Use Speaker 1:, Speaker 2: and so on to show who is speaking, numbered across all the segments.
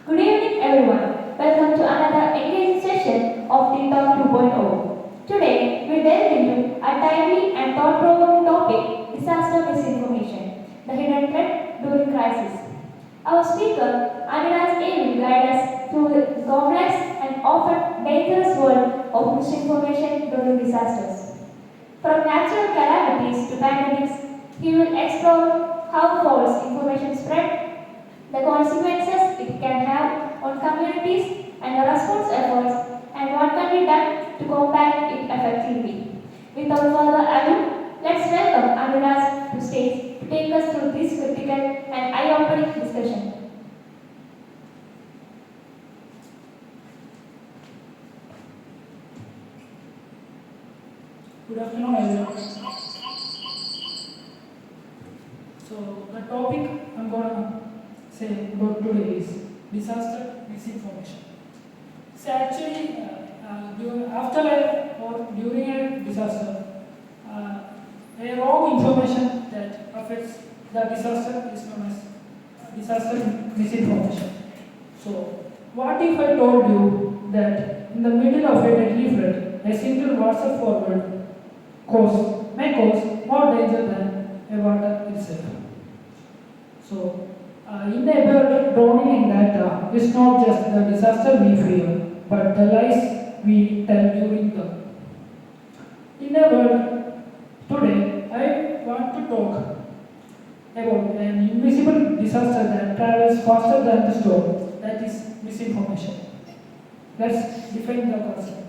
Speaker 1: Good evening, everyone. Welcome to another engaging session of the Talk 2.0. Today, we delve into a timely and thought-provoking topic: disaster misinformation, the hidden threat during crisis. Our speaker, Anuraj, will guide us through the complex and often dangerous world of misinformation during disasters. From natural calamities to pandemics, he will explore how false information spread, the consequences it can have on communities and the response efforts, and what can be done to combat it effectively. Without further ado, let's welcome Anuraj to stage to take us through this critical and eye-opening discussion.
Speaker 2: Good afternoon, everyone. So, the topic I'm gonna say about today is disaster misinformation. So, actually, after or during a disaster, a wrong information that affects the disaster is known as disaster misinformation. So, what if I told you that in the middle of a deadly flood, a single WhatsApp forward may cause more danger than a water itself. So, in a world drowning in data, it's not just the disaster we fear, but the lies we tell during them. In a world today, I want to talk about an invisible disaster that travels faster than the storm, that is misinformation. Let's define the concept.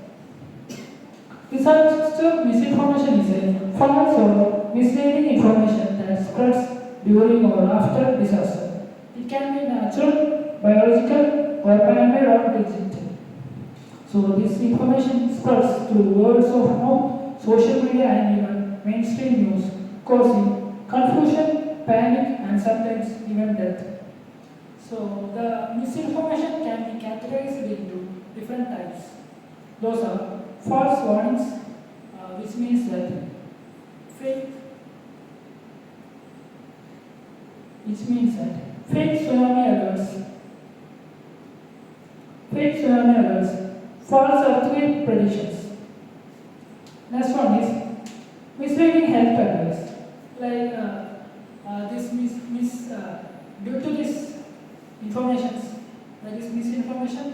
Speaker 2: Disaster misinformation is a false or misleading information that spreads during or after disaster. It can be natural, biological, or man-made or digital. So this information spreads through words of mouth, social media, and even mainstream news, causing confusion, panic, and sometimes even death. So the misinformation can be categorized into different types. Those are false warnings, which means that fake, fake tsunami alerts, false earthquake predictions. Next one is misleading health advice. Like due to this information, that is misinformation,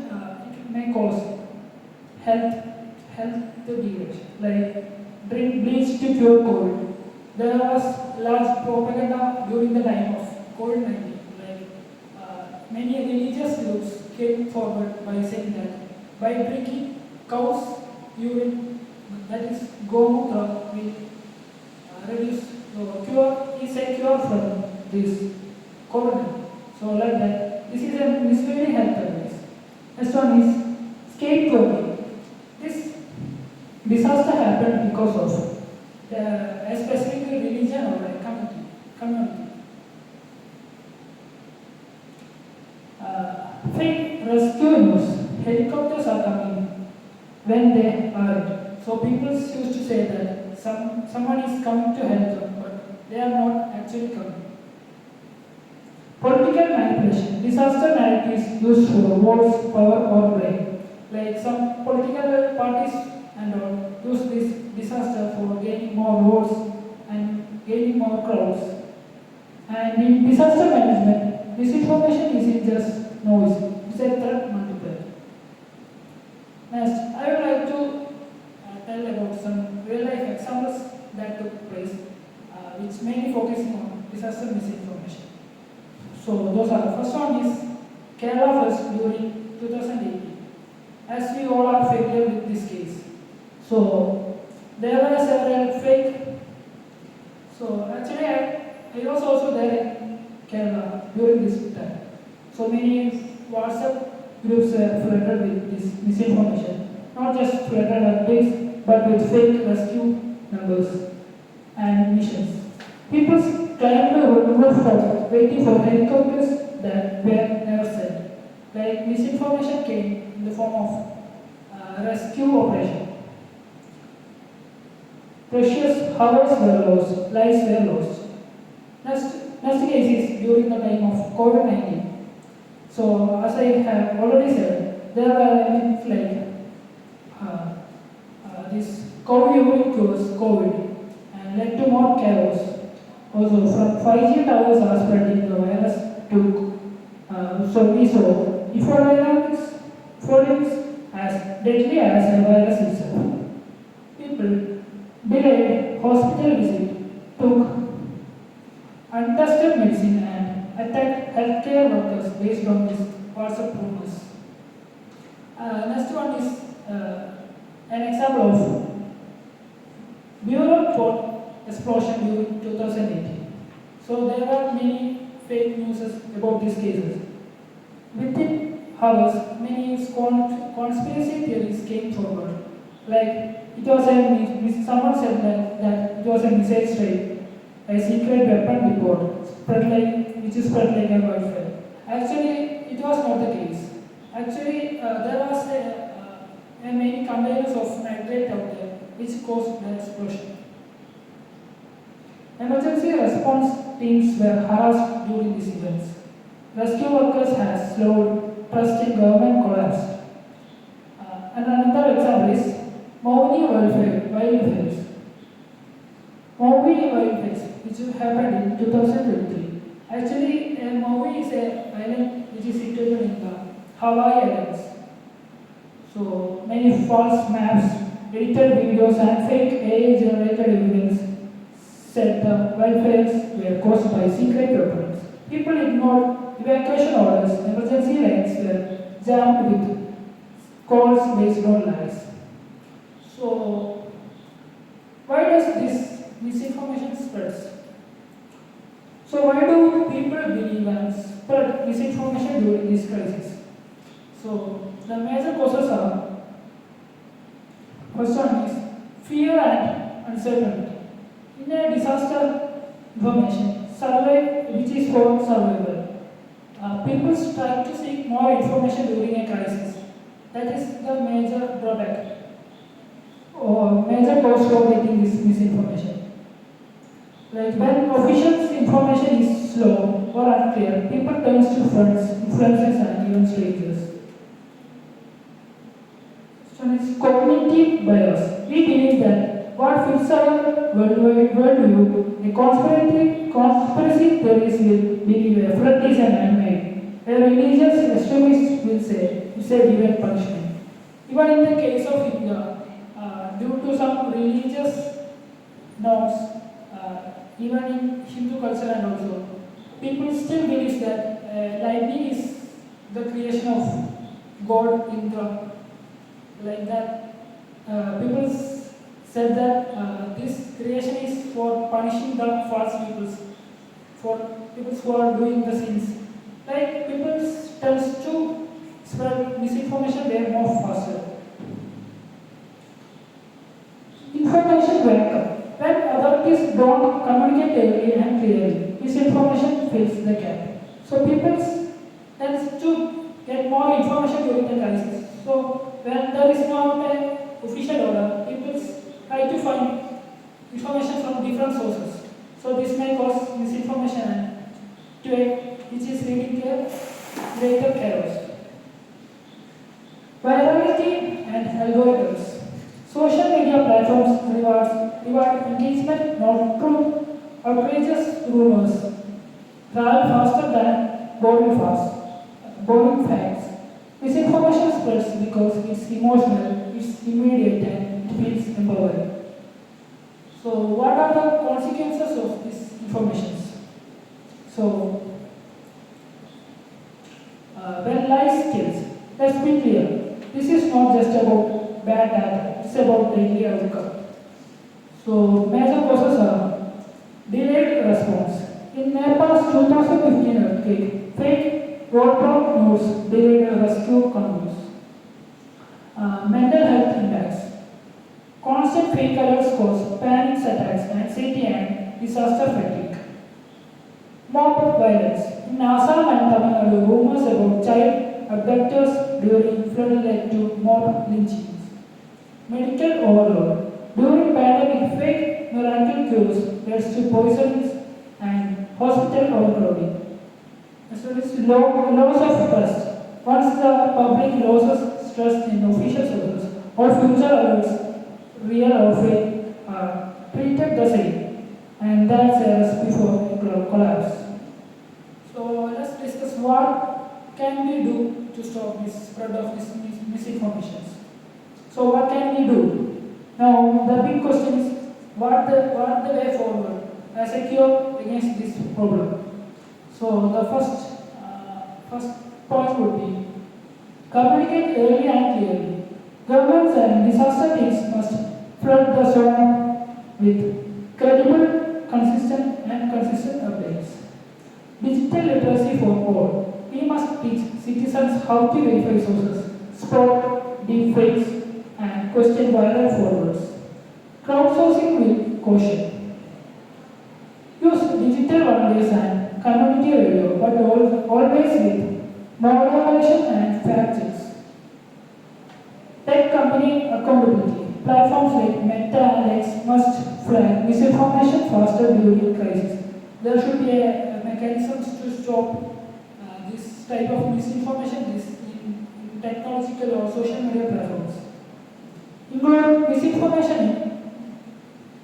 Speaker 2: it may cause health degradation. Like drink bleach to cure cold. There was large propaganda during the time of COVID-19. Like many religious groups came forward by saying that by drinking cow's urine, that is gomutra, will reduce cure is a cure from this COVID. So like that, this is a misleading health advice. Next one is scapegoating. This disaster happened because of a specific religion or a community. Fake rescue news. Helicopters are coming when they aren't. So people used to say that someone is coming to help them, but they are not actually coming. Political manipulation. Disaster narratives used for votes, power, or blame. Like some political parties and all use this disaster for gaining more votes and gaining more crowds. And in disaster management, misinformation isn't just noise, it's a threat multiplier. Next, I would like to tell about some real life examples that took place, which mainly focusing on disaster misinformation. So those are the first one is Kerala floods during 2018. As we all are familiar with this case. So there were several fake. So actually I was also there in Kerala during this time. So many WhatsApp groups were flooded with this misinformation. Not just flooded updates, but with fake rescue numbers and missions. People climbed the rooftop waiting for helicopters that were never sent. Like misinformation came in the form of rescue operation. Precious hours were lost, lives were lost. Next case is during the time of COVID-19. So, as I have already said, there are myths like uh, this COVID cures COVID and led to more chaos. Also, from 5G towers are spreading the virus to so we saw infodynamics as deadly as a virus itself. People delayed hospital visit, took untested medicine and attacked healthcare workers based on this WhatsApp rumors. Next one is an example of Bureau port explosion during 2018. So there are many fake news about these cases. Within hours, many conspiracy theories came forward. Like it was someone said that it was a missile strike, a secret weapon depot, which is spread like a wildfire. Actually, it was not the case. Actually, there was many containers of nitrate out there, which caused the explosion. Emergency response teams were harassed during these events. Rescue workers had slowed, trust in government collapsed. And another example is Maui wildfires. Maui wildfires, which happened in 2023. Actually, Maui is an island which is situated in the Hawaii Islands. So many false maps, edited videos, and fake AI-generated evidence said the wildfires were caused by secret weapons. People ignored evacuation orders, emergency lines were jammed with calls based on lies. So, why does this misinformation spreads? So, why do people believe and spread misinformation during this crisis? So, the major causes are first one is fear and uncertainty. In a disaster information, which is called survival, people try to seek more information during a crisis. That is the major drawback or major cause for getting this misinformation. Like when official information is slow or unclear, people turn to friends, influencers, and even strangers. So it's cognitive bias. We believe that what fits our worldview, a conspiracy theories will believe a flood is an man-made. A religious extremist will say it's a divine punishment. Even in the case of India, due to some religious norms, even in Hindu culture and also, people still believe that lightning is the creation of God Indra. Like that, people said that this creation is for punishing the false peoples, for people who are doing the sins. Like people tends to spread misinformation way more faster. Information backup. When authorities don't communicate early and clearly, misinformation fills the gap. So people tends to get more information during the crisis. So when there is not an official order, people try to find information from different sources. So this may cause misinformation and which is leading to greater chaos. Virality and algorithms. Social media platforms reward engagement, not truth. Outrageous rumors travel faster than boring facts. Misinformation spreads because it's emotional, it's immediate, and it feels empowering. So, what are the consequences of this information? So, when lies kills, let's be clear. This is not just about bad data, it's about daily outcome. So, major causes are delayed response. In Nepal's 2015 earthquake, fake roadblock notes delayed rescue convoys. Mental health impacts. Constant fake alerts cause panic attacks, anxiety, and disaster fatigue. Mob violence. In Assam and Tamil Nadu, rumors about child abductors during flood led to mob lynchings. Medical overload. During pandemic, fake miracle cures led to poisonings and hospital overcrowding. Next one is loss of trust. Once the public loses trust in official sources or future alerts, real or fake are treated the same, and that's a recipe for collapse. So let's discuss what can we do to stop this spread of this misinformation. So what can we do? Now the big question is what the way forward as a cure against this problem. So the first point would be communicate early and clearly. Governments and disaster teams must flood the zone with credible, consistent updates. Digital literacy for all. We must teach citizens how to verify sources, spot deepfakes, and question viral forwards. Crowdsourcing with caution. Use digital one-days and community radio, but always with moderation and fact checks. Tech company accountability. Platforms like Meta and X must flag misinformation faster during crisis. There should be a mechanism to stop this type of misinformation in technological or social media platforms. Include misinformation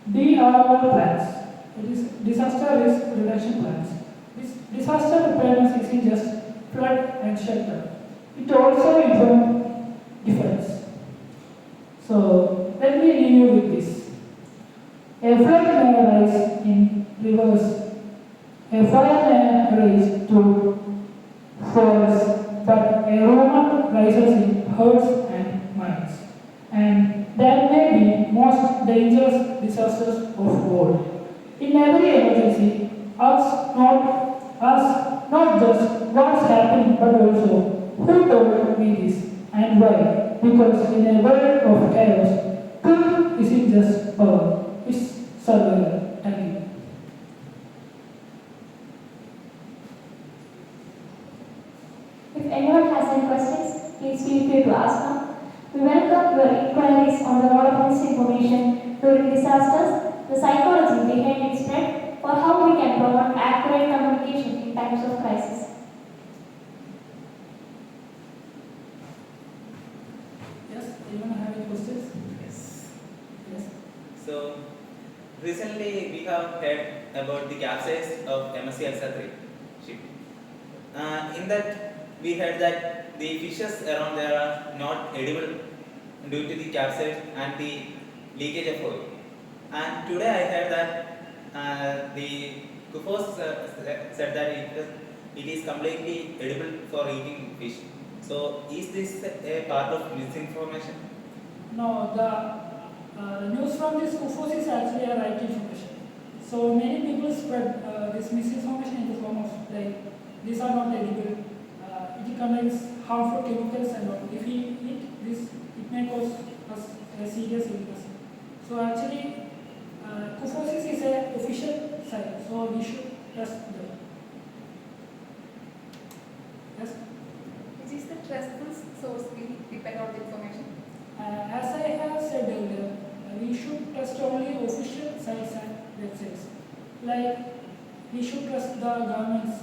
Speaker 2: in DRR plans, it is disaster risk reduction plans. This disaster preparedness isn't just flood and shelter. It also informs defense. So let me leave you with this. A flood may rise in rivers. A fire may rise to forests, but a rumor rises in herds and mines. And that may be most dangerous disasters of all. In every emergency, ask not just what's happening, but also who told me this and why. Because in a world of chaos, truth isn't just power, it's survival. Thank you.
Speaker 1: If anyone has any questions, please feel free to ask now. We welcome your inquiries on the role of misinformation during disasters, the psychology behind its spread, or how we can promote accurate communication in times of crisis.
Speaker 2: Yes, anyone have any questions?
Speaker 3: Yes.
Speaker 2: Yes.
Speaker 3: So recently we have heard about the capsize of MSC Alsa 3 ship. In that we heard that the fishes around there are not edible due to the capsize and the leakage of oil. And today I heard that the Kufos said that it is completely edible for eating fish. So is this a part of misinformation?
Speaker 2: No, the news from this UFOs is actually a right information. So many people spread this misinformation in the form of like these are not edible. It contains harmful chemicals and all. If we eat this, it may cause us a serious illness. So actually, Kufosis is an official site, so we should trust them. Yes.
Speaker 4: Which is the trustful source we depend on the information?
Speaker 2: As I have said earlier, we should trust only official sites and websites. Like we should trust the governments,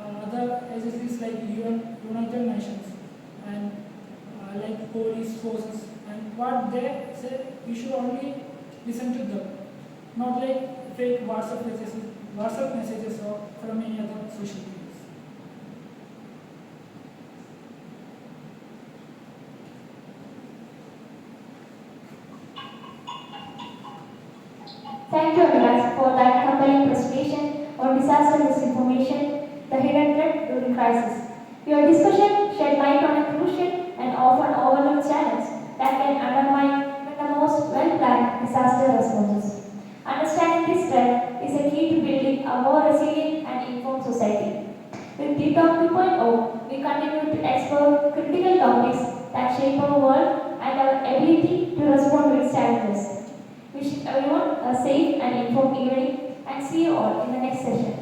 Speaker 2: other agencies like United Nations, and like police forces, and what they say, we should only listen to them, not like fake WhatsApp messages or from any other social media.
Speaker 1: Thank you, Anuraj, for that compelling presentation on disaster misinformation, the hidden threat during crisis. Your discussion shed light on a crucial and often overlooked challenge that can undermine even the most well-planned disaster responses. Understanding this threat is a key to building a more resilient and informed society. With Deep Talk 2.0, we continue to explore critical topics that shape our world and our ability to respond to its challenges. Wishing everyone a safe and informed evening and see you all in the next session.